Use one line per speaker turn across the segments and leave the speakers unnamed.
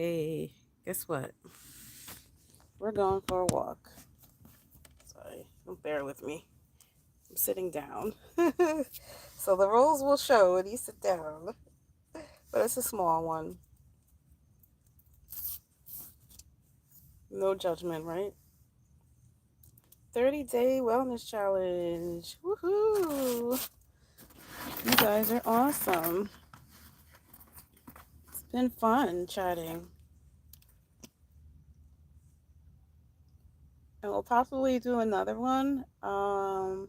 Hey, guess what? We're going for a walk. Sorry, don't bear with me. I'm sitting down. So the rules will show when you sit down, but it's a small one. No judgment, right? 30-day wellness challenge. Woohoo! You guys are awesome. It's been fun chatting. And we'll possibly do another one. I'm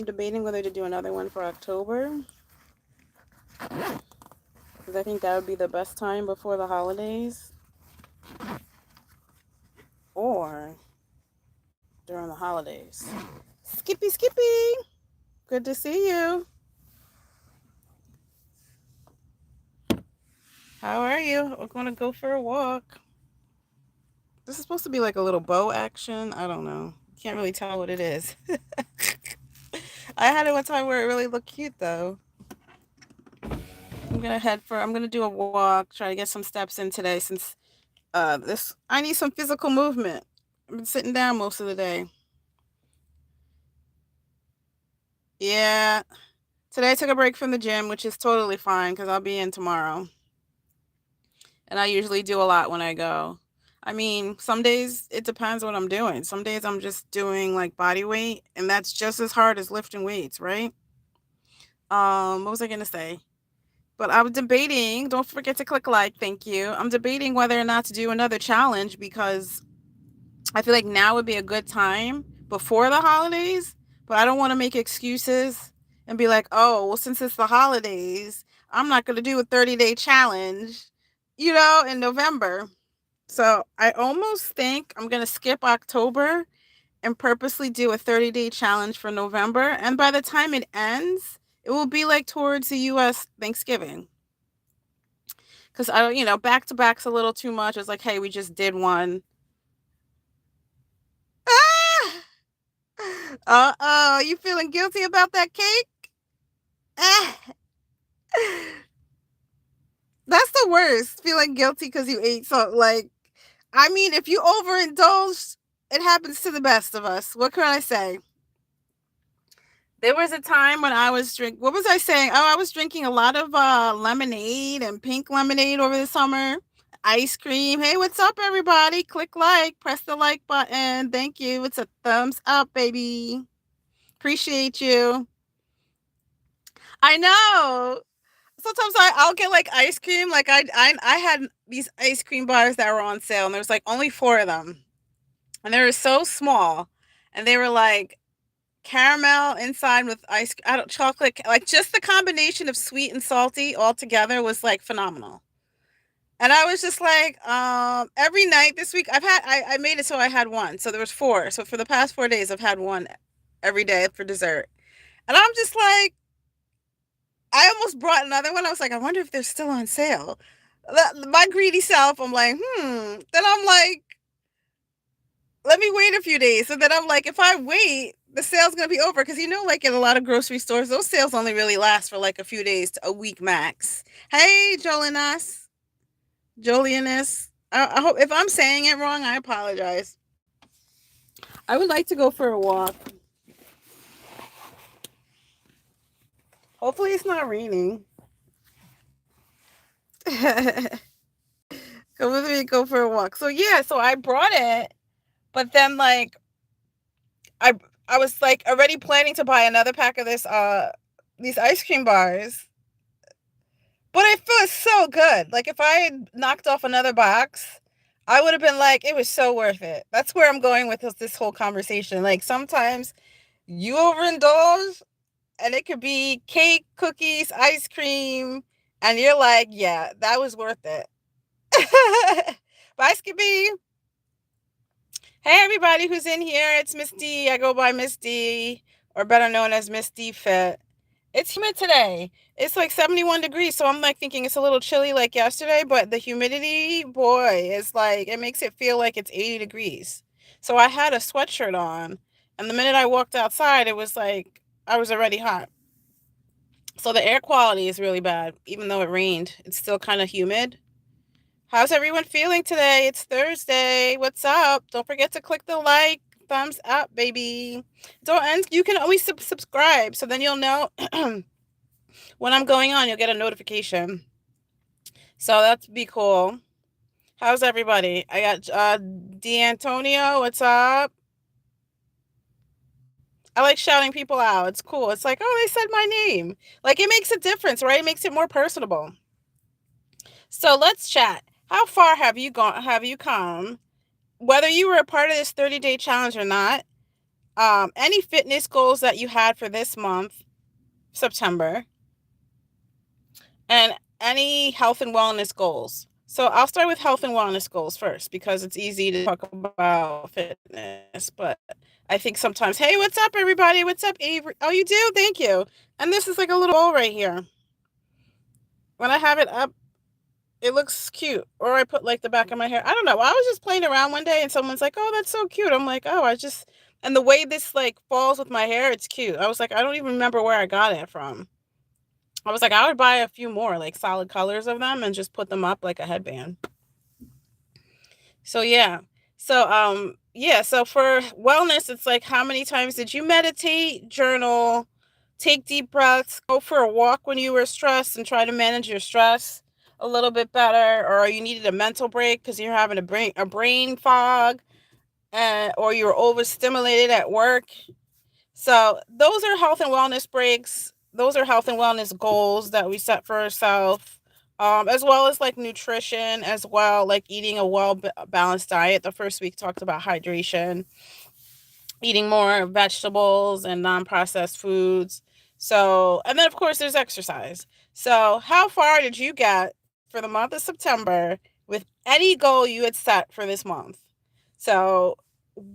debating whether to do another one for October because I think that would be the best time before the holidays or during the holidays. Skippy, Skippy, good to see you. How are you? We're going to go for a walk. This is supposed to be like a little bow action. I don't know. Can't really tell what it is. I had it one time where it really looked cute though. I'm gonna do a walk, try to get some steps in today since this I need some physical movement. I've been sitting down most of the day. Yeah. Today I took a break from the gym, which is totally fine because I'll be in tomorrow. And I usually do a lot when I go. I mean, some days it depends what I'm doing. Some days I'm just doing like body weight, and that's just as hard as lifting weights, right? What was I gonna say? But I was debating, don't forget to click like, thank you. I'm debating whether or not to do another challenge because I feel like now would be a good time before the holidays, but I don't want to make excuses and be like, oh, well, since it's the holidays, I'm not going to do a 30-day challenge, in November. So I almost think I'm going to skip October and purposely do a 30-day challenge for November. And by the time it ends, it will be like towards the US Thanksgiving. Because I don't, back to back's a little too much. It's like, hey, we just did one. Ah! Uh-oh, you feeling guilty about that cake? Ah. That's the worst, feeling guilty because you ate something. Like, I mean, if you overindulge, it happens to the best of us. What can I say? There was a time when I was what was I saying? Oh, I was drinking a lot of lemonade and pink lemonade over the summer. Ice cream. Hey, what's up, everybody? Click like, press the like button. Thank you. It's a thumbs up, baby. Appreciate you. I know. Sometimes I'll get like ice cream. Like I had these ice cream bars that were on sale, and there was like only 4 of them, and they were so small, and they were like caramel inside with I don't chocolate. Like just the combination of sweet and salty all together was like phenomenal. And I was just like, every night this week I made it so I had one. So there was 4. So for the past 4 days I've had one every day for dessert. And I'm just like, I almost brought another one. I was like, I wonder if they're still on sale. My greedy self, I'm like, Then I'm like, let me wait a few days. So then I'm like, if I wait, the sale's gonna be over. Because like in a lot of grocery stores, those sales only really last for like a few days to a week max. Hey, Jolianus. I hope if I'm saying it wrong, I apologize. I would like to go for a walk. Hopefully, it's not raining. Come with me, go for a walk. So yeah, so I brought it, but then like I I was like already planning to buy another pack of these ice cream bars. But it feels so good. Like if I had knocked off another box, I would have been like, it was so worth it. That's where I'm going with this whole conversation. Like sometimes you overindulge and it could be cake, cookies, ice cream, and you're like, yeah, that was worth it. Bye, Skippy. Hey, everybody who's in here. It's Miss D. I go by Miss D, or better known as Miss D Fit. It's humid today. It's like 71 degrees, so I'm like thinking it's a little chilly like yesterday, but the humidity, boy, is like it makes it feel like it's 80 degrees. So I had a sweatshirt on, and the minute I walked outside, it was like I was already hot. So the air quality is really bad, even though it rained. It's still kind of humid. How's everyone feeling today? It's Thursday. What's up? Don't forget to click the like, thumbs up, baby. Don't and you can always subscribe, so then you'll know when I'm going on. You'll get a notification. So that'd be cool. How's everybody? I got D'Antonio. What's up? I like shouting people out. It's cool. It's like, oh, they said my name. Like it makes a difference, right? It makes it more personable. So let's chat. How far have you gone? Have you come? Whether you were a part of this 30-day challenge or not, any fitness goals that you had for this month, September, and any health and wellness goals. So I'll start with health and wellness goals first because it's easy to talk about fitness, but I think sometimes, hey, what's up, everybody? What's up, Avery? Oh, you do? Thank you. And this is like a little bowl right here. When I have it up, it looks cute. Or I put like the back of my hair. I don't know. I was just playing around one day and someone's like, oh, that's so cute. I'm like, oh, and the way this like falls with my hair, it's cute. I was like, I don't even remember where I got it from. I was like, I would buy a few more like solid colors of them and just put them up like a headband. So yeah. So for wellness, it's like how many times did you meditate, journal, take deep breaths, go for a walk when you were stressed and try to manage your stress a little bit better, or you needed a mental break because you're having a brain fog, or you're overstimulated at work. So those are health and wellness breaks. Those are health and wellness goals that we set for ourselves. As well as like nutrition, as well, like eating a well balanced diet. The first week talked about hydration, eating more vegetables and non-processed foods. So, and then of course there's exercise. So, how far did you get for the month of September with any goal you had set for this month? So,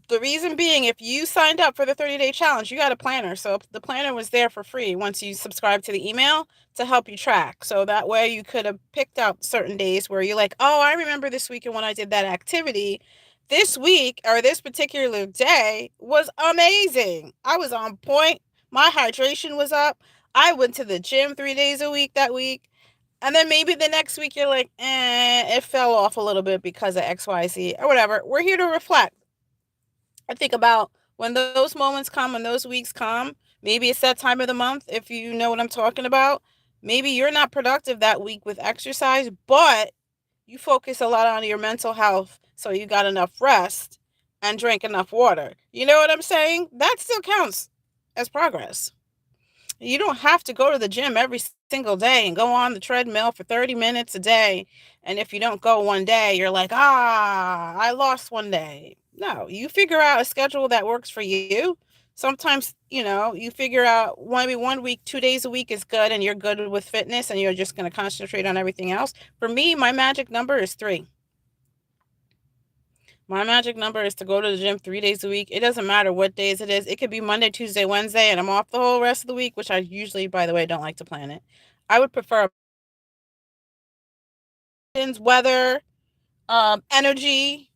the reason being, if you signed up for the 30-day challenge, you got a planner. So the planner was there for free once you subscribe to the email to help you track. So that way you could have picked out certain days where you're like, oh, I remember this weekend when I did that activity. This week or this particular day was amazing. I was on point. My hydration was up. I went to the gym 3 days a week that week. And then maybe the next week you're like, it fell off a little bit because of XYZ or whatever. We're here to reflect. I think about when those moments come, when those weeks come, maybe it's that time of the month, if you know what I'm talking about. Maybe you're not productive that week with exercise, but you focus a lot on your mental health. So you got enough rest and drank enough water. You know what I'm saying? That still counts as progress. You don't have to go to the gym every single day and go on the treadmill for 30 minutes a day. And if you don't go one day, you're like, I lost one day. No, you figure out a schedule that works for you. Sometimes, you figure out maybe 1 week, 2 days a week is good and you're good with fitness and you're just going to concentrate on everything else. For me, my magic number is 3. My magic number is to go to the gym 3 days a week. It doesn't matter what days it is. It could be Monday, Tuesday, Wednesday, and I'm off the whole rest of the week, which I usually, by the way, don't like to plan it. I would prefer weather, energy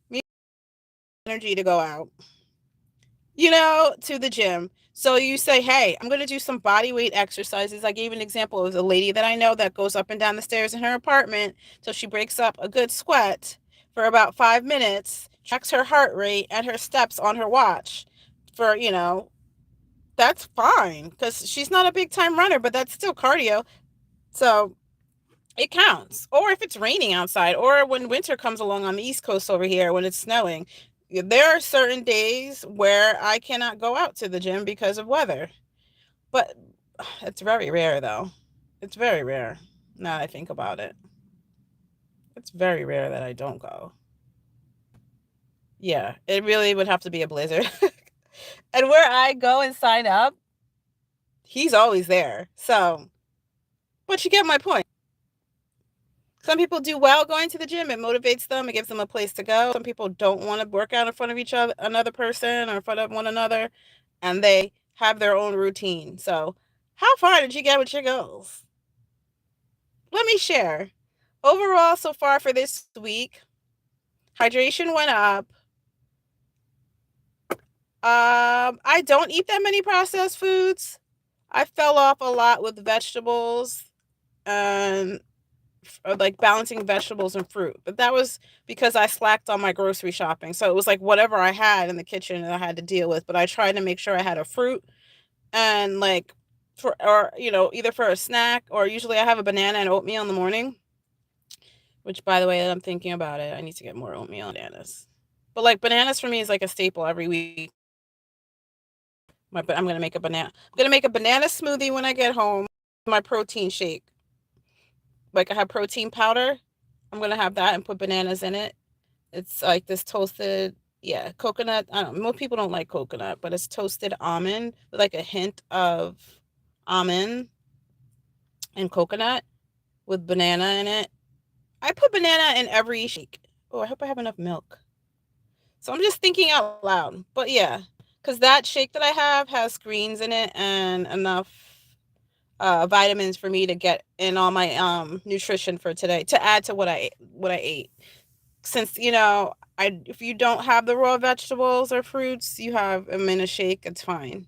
to go out, to the gym. So you say, hey, I'm going to do some body weight exercises. I gave an example of a lady that I know that goes up and down the stairs in her apartment till she breaks up a good sweat for about 5 minutes, checks her heart rate and her steps on her watch for, that's fine because she's not a big time runner, but that's still cardio. So it counts. Or if it's raining outside, or when winter comes along on the East Coast over here, when it's snowing, there are certain days where I cannot go out to the gym because of weather. But it's very rare, though. It's very rare now that I think about it. It's very rare that I don't go. Yeah, it really would have to be a blizzard. And where I go and sign up, he's always there. So, but you get my point. Some people do well going to the gym. It motivates them. It gives them a place to go. Some people don't want to work out in front of another person or in front of one another, and they have their own routine. So, how far did you get with your goals? Let me share. Overall, so far for this week, hydration went up. I don't eat that many processed foods. I fell off a lot with vegetables and like balancing vegetables and fruit. But that was because I slacked on my grocery shopping. So it was like whatever I had in the kitchen that I had to deal with. But I tried to make sure I had a fruit and like for, or, either for a snack, or usually I have a banana and oatmeal in the morning, which, by the way, I'm thinking about it. I need to get more oatmeal and bananas. But like bananas for me is like a staple every week. I'm gonna make a banana. I'm gonna make a banana smoothie when I get home. My protein shake. Like I have protein powder. I'm gonna have that and put bananas in it. It's like this toasted, yeah, coconut. I don't. Most people don't like coconut, but it's toasted almond with like a hint of almond and coconut with banana in it. I put banana in every shake. Oh, I hope I have enough milk. So I'm just thinking out loud. But yeah, because that shake that I have has greens in it and enough vitamins for me to get in all my nutrition for today to add to what I ate. Since if you don't have the raw vegetables or fruits, you have them in a shake. It's fine.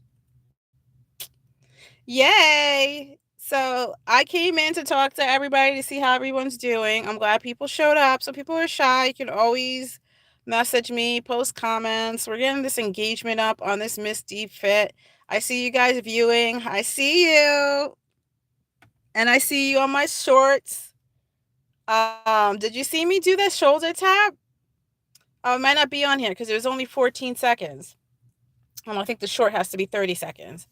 Yay! So I came in to talk to everybody to see how everyone's doing. I'm glad people showed up. Some people are shy. You can always message me, post comments. We're getting this engagement up on this Miss D Fit. I see you guys viewing. I see you. And I see you on my shorts. Did you see me do that shoulder tap? Oh, it might not be on here because it was only 14 seconds. I think the short has to be 30 seconds.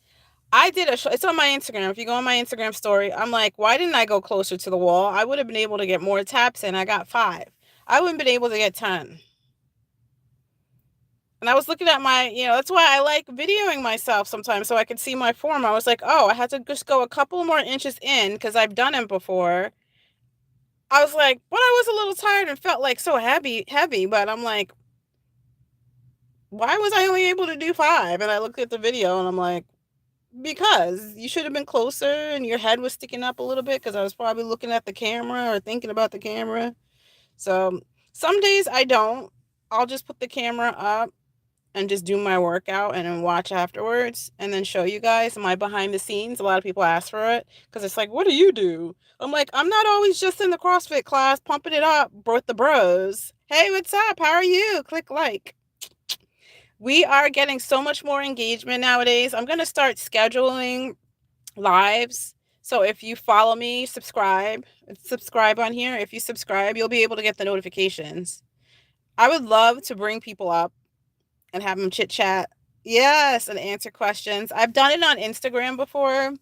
I did it's on my Instagram. If you go on my Instagram story, I'm like, why didn't I go closer to the wall? I would have been able to get more taps in. I got 5. I wouldn't been able to get 10. And I was looking at that's why I like videoing myself sometimes so I could see my form. I was like, oh, I had to just go a couple more inches in because I've done it before. I was like, but I was a little tired and felt like so heavy, but I'm like, why was I only able to do 5? And I looked at the video and I'm like, because you should have been closer and your head was sticking up a little bit because I was probably looking at the camera or thinking about the camera. So some days I don't. I'll just put the camera up and just do my workout and then watch afterwards and then show you guys my behind the scenes. A lot of people ask for it because it's like, what do you do? I'm like, I'm not always just in the CrossFit class pumping it up with the bros. Hey, what's up? How are you? Click like. We are getting so much more engagement nowadays. I'm going to start scheduling lives. So if you follow me, subscribe on here. If you subscribe, you'll be able to get the notifications. I would love to bring people up and have them chit chat. Yes, and answer questions. I've done it on Instagram before,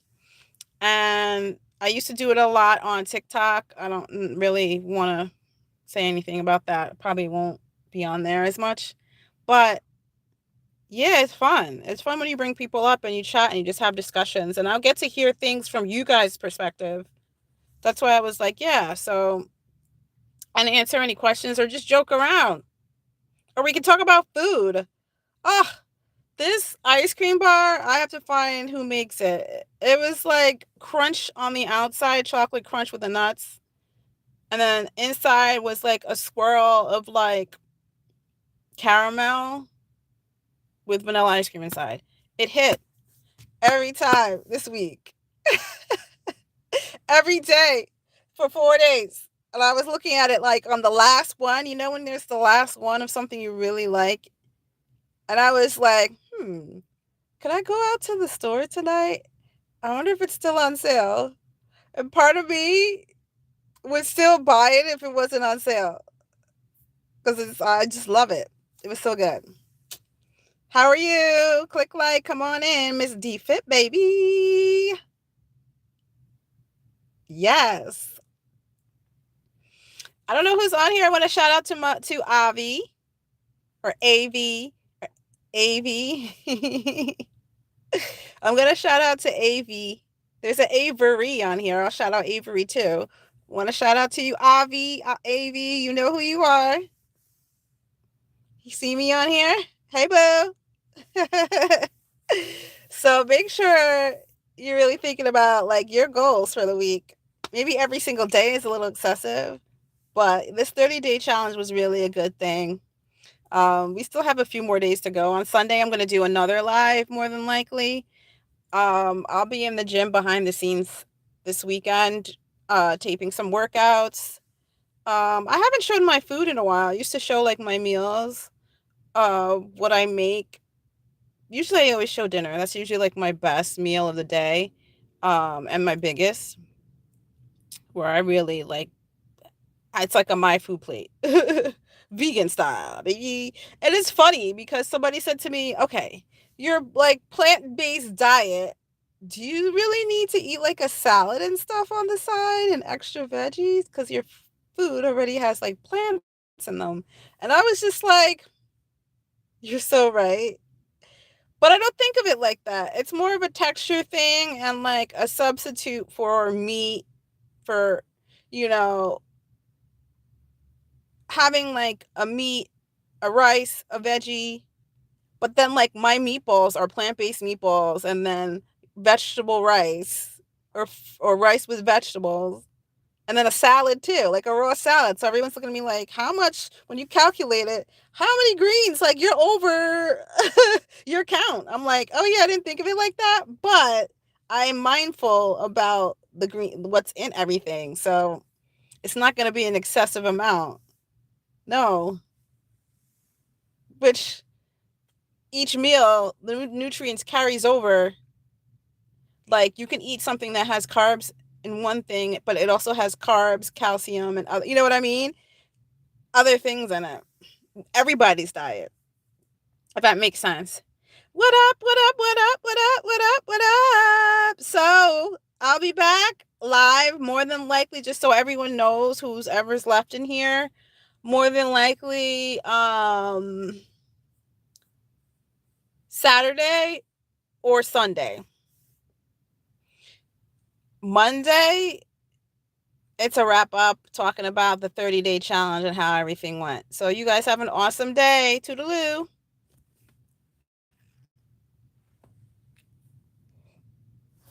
and I used to do it a lot on TikTok. I don't really want to say anything about that. Probably won't be on there as much, but yeah, it's fun. It's fun when you bring people up and you chat and you just have discussions, and I'll get to hear things from you guys' perspective. That's why I was like, yeah, so, and answer any questions or just joke around. Or we can talk about food. Oh, this ice cream bar, I have to find who makes it. It was like crunch on the outside, chocolate crunch with the nuts. And then inside was like a swirl of like caramel with vanilla ice cream inside. It hit every time this week. Every day for 4 days. And I was looking at it like on the last one, when there's the last one of something you really like. And I was like, could I go out to the store tonight? I wonder if it's still on sale. And part of me would still buy it if it wasn't on sale. Because I just love it. It was so good. How are you? Click like, come on in, Miss D Fit, baby. Yes. I don't know who's on here. I want to shout out to Avi or AV. AV. I'm going to shout out to AV. There's an Avery on here. I'll shout out Avery too. Want to shout out to you, Avi, AV. You know who you are. You see me on here? Hey, boo. So make sure you're really thinking about like your goals for the week. Maybe every single day is a little excessive, but this 30-day challenge was really a good thing. We still have a few more days to go. On Sunday, I'm going to do another live more than likely. I'll be in the gym behind the scenes this weekend, taping some workouts. I haven't shown my food in a while. I used to show like my meals, what I make. Usually I always show dinner. That's usually like my best meal of the day. And my biggest, where I really like it's like a my food plate. Vegan style, baby. And it's funny because somebody said to me, okay, your like plant-based diet, do you really need to eat like a salad and stuff on the side and extra veggies? Because your food already has like plants in them. And I was just like, you're so right. But I don't think of it like that. It's more of a texture thing and like a substitute for meat, for, you know, having like a meat, a rice, a veggie, but then like my meatballs are plant-based meatballs and then vegetable rice, or rice with vegetables, and then a salad too, like a raw salad. So everyone's looking at me like, how much, when you calculate it, how many greens? Like you're over your count. I'm like, oh yeah, I didn't think of it like that, but I'm mindful about the green, what's in everything. So it's not going to be an excessive amount. No, which each meal, the nutrients carries over. Like you can eat something that has carbs in one thing, but it also has carbs, calcium, and other, you know what I mean? Other things in it. Everybody's diet, if that makes sense. What up? What up? What up? What up? What up? What up? So I'll be back live more than likely, just so everyone knows who's ever's left in here. More than likely, Saturday or Sunday. Monday, it's a wrap up talking about the 30-day challenge and how everything went. So you guys have an awesome day. Toodaloo.